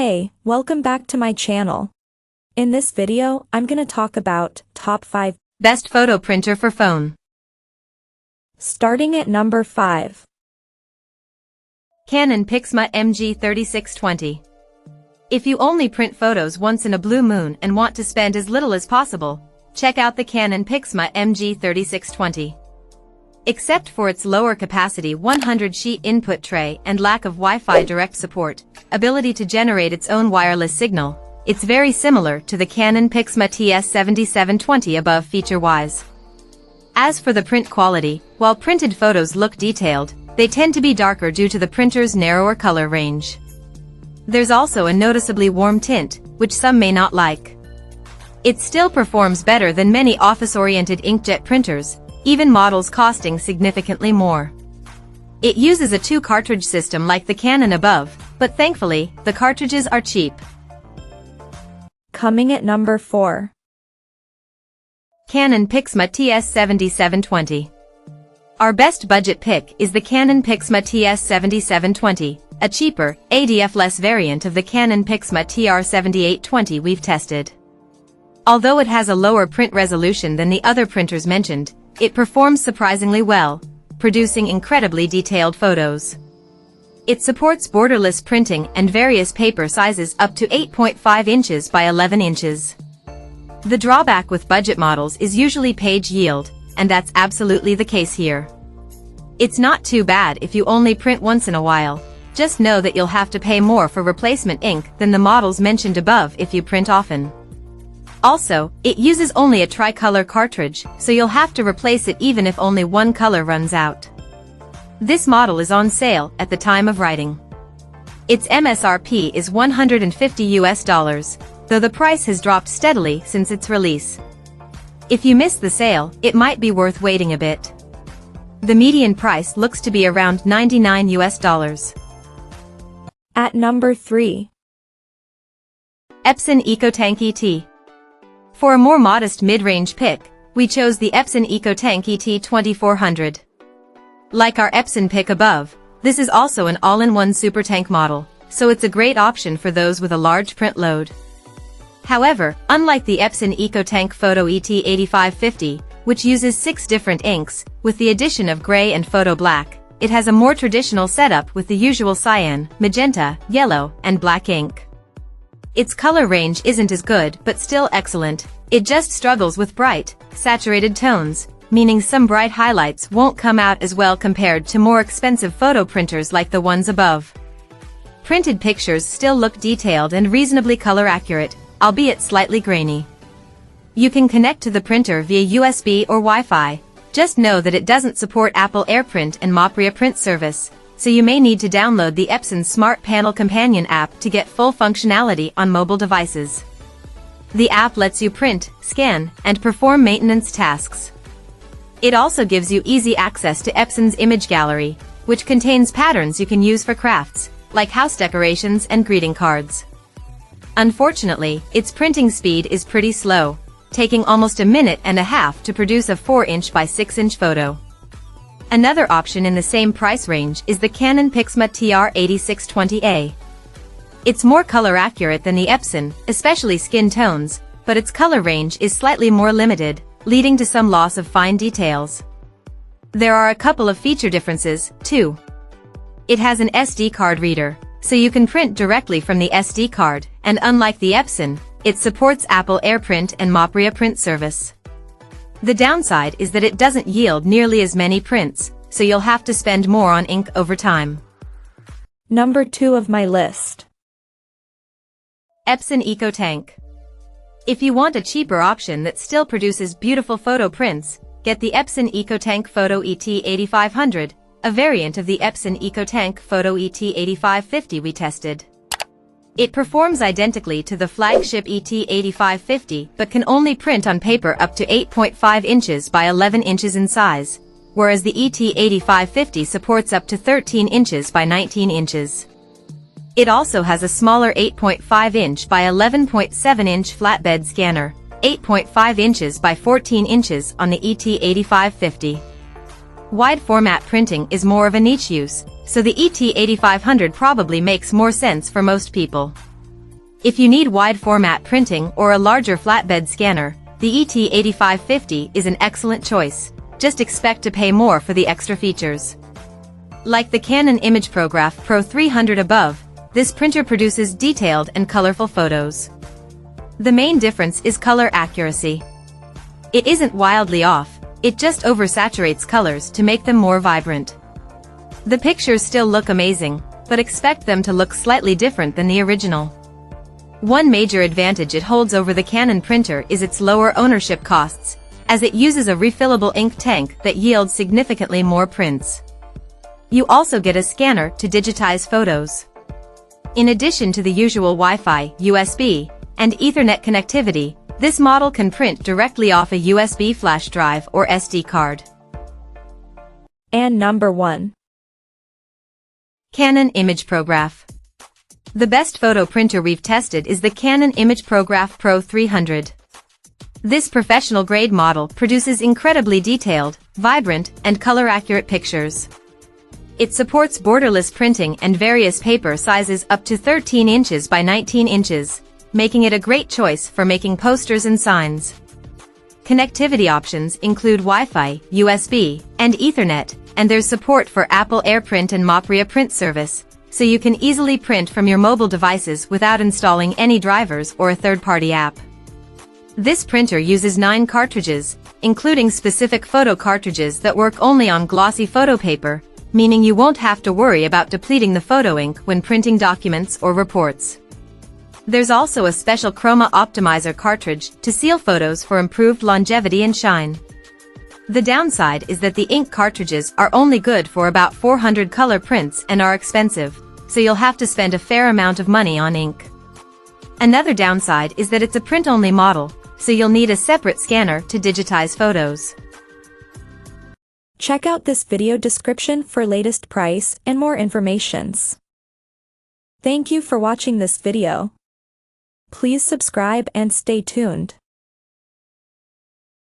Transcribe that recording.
Hey, welcome back to my channel. In this video, I'm gonna talk about top 5 best photo printer for phone. Starting at number 5. Canon Pixma MG3620. If you only print photos once in a blue moon and want to spend as little as possible, check out the Canon Pixma MG3620. Except for its lower capacity 100-sheet input tray and lack of Wi-Fi direct support, ability to generate its own wireless signal, it's very similar to the Canon Pixma TS7720 above feature-wise. As for the print quality, while printed photos look detailed, they tend to be darker due to the printer's narrower color range. There's also a noticeably warm tint, which some may not like. It still performs better than many office-oriented inkjet printers, even models costing significantly more. It uses a 2-cartridge system like the Canon above, but thankfully, the cartridges are cheap. Coming at number 4. Canon Pixma TS7720. Our best budget pick is the Canon Pixma TS7720, a cheaper, ADF-less variant of the Canon Pixma TR7820 we've tested. Although it has a lower print resolution than the other printers mentioned, it performs surprisingly well, producing incredibly detailed photos. It supports borderless printing and various paper sizes up to 8.5 inches by 11 inches. The drawback with budget models is usually page yield, and that's absolutely the case here. It's not too bad if you only print once in a while, just know that you'll have to pay more for replacement ink than the models mentioned above if you print often. Also, it uses only a tricolor cartridge, so you'll have to replace it even if only one color runs out. This model is on sale at the time of writing. Its MSRP is $150, though the price has dropped steadily since its release. If you miss the sale, it might be worth waiting a bit. The median price looks to be around $99. At number 3. Epson EcoTank ET. For a more modest mid-range pick, we chose the Epson EcoTank ET 2400. Like our Epson pick above, this is also an all-in-one super tank model, so it's a great option for those with a large print load. However, unlike the Epson EcoTank Photo ET 8550, which uses 6 different inks, with the addition of gray and photo black, it has a more traditional setup with the usual cyan, magenta, yellow, and black ink. Its color range isn't as good but still excellent, it just struggles with bright, saturated tones, meaning some bright highlights won't come out as well compared to more expensive photo printers like the ones above. Printed pictures still look detailed and reasonably color accurate, albeit slightly grainy. You can connect to the printer via USB or Wi-Fi, just know that it doesn't support Apple AirPrint and imagePROGRAF print service, so you may need to download the Epson Smart Panel Companion app to get full functionality on mobile devices. The app lets you print, scan, and perform maintenance tasks. It also gives you easy access to Epson's image gallery, which contains patterns you can use for crafts, like house decorations and greeting cards. Unfortunately, its printing speed is pretty slow, taking almost a minute and a half to produce a 4-inch by 6-inch photo. Another option in the same price range is the Canon Pixma TR8620A. It's more color accurate than the Epson, especially skin tones, but its color range is slightly more limited, leading to some loss of fine details. There are a couple of feature differences, too. It has an SD card reader, so you can print directly from the SD card, and unlike the Epson, it supports Apple AirPrint and imagePROGRAF print service. The downside is that it doesn't yield nearly as many prints, so you'll have to spend more on ink over time. Number 2 of my list. Epson EcoTank. If you want a cheaper option that still produces beautiful photo prints, get the Epson EcoTank Photo ET 8500, a variant of the Epson EcoTank Photo ET 8550 we tested. It performs identically to the flagship ET 8550 but can only print on paper up to 8.5 inches by 11 inches in size, whereas the ET 8550 supports up to 13 inches by 19 inches. It also has a smaller 8.5-inch by 11.7-inch flatbed scanner, 8.5 inches by 14 inches on the ET 8550. Wide format printing is more of a niche use, so the ET 8500 probably makes more sense for most people. If you need wide format printing or a larger flatbed scanner, the ET8550 is an excellent choice. Just expect to pay more for the extra features. Like the Canon imagePROGRAF Pro 300 above, this printer produces detailed and colorful photos. The main difference is color accuracy. It isn't wildly off, it just oversaturates colors to make them more vibrant. The pictures still look amazing, but expect them to look slightly different than the original. One major advantage it holds over the Canon printer is its lower ownership costs, as it uses a refillable ink tank that yields significantly more prints. You also get a scanner to digitize photos. In addition to the usual Wi-Fi, USB, and Ethernet connectivity, this model can print directly off a USB flash drive or SD card. And number 1. Canon imagePROGRAF. The best photo printer we've tested is the Canon imagePROGRAF Pro 300. This professional-grade model produces incredibly detailed, vibrant, and color-accurate pictures. It supports borderless printing and various paper sizes up to 13 inches by 19 inches, making it a great choice for making posters and signs. Connectivity options include Wi-Fi, USB, and Ethernet, and there's support for Apple AirPrint and Mopria print service, so you can easily print from your mobile devices without installing any drivers or a third-party app. This printer uses 9 cartridges, including specific photo cartridges that work only on glossy photo paper, meaning you won't have to worry about depleting the photo ink when printing documents or reports. There's also a special chroma optimizer cartridge to seal photos for improved longevity and shine. The downside is that the ink cartridges are only good for about 400 color prints and are expensive, so you'll have to spend a fair amount of money on ink. Another downside is that it's a print-only model, so you'll need a separate scanner to digitize photos. Check out this video description for latest price and more informations. Thank you for watching this video. Please subscribe and stay tuned.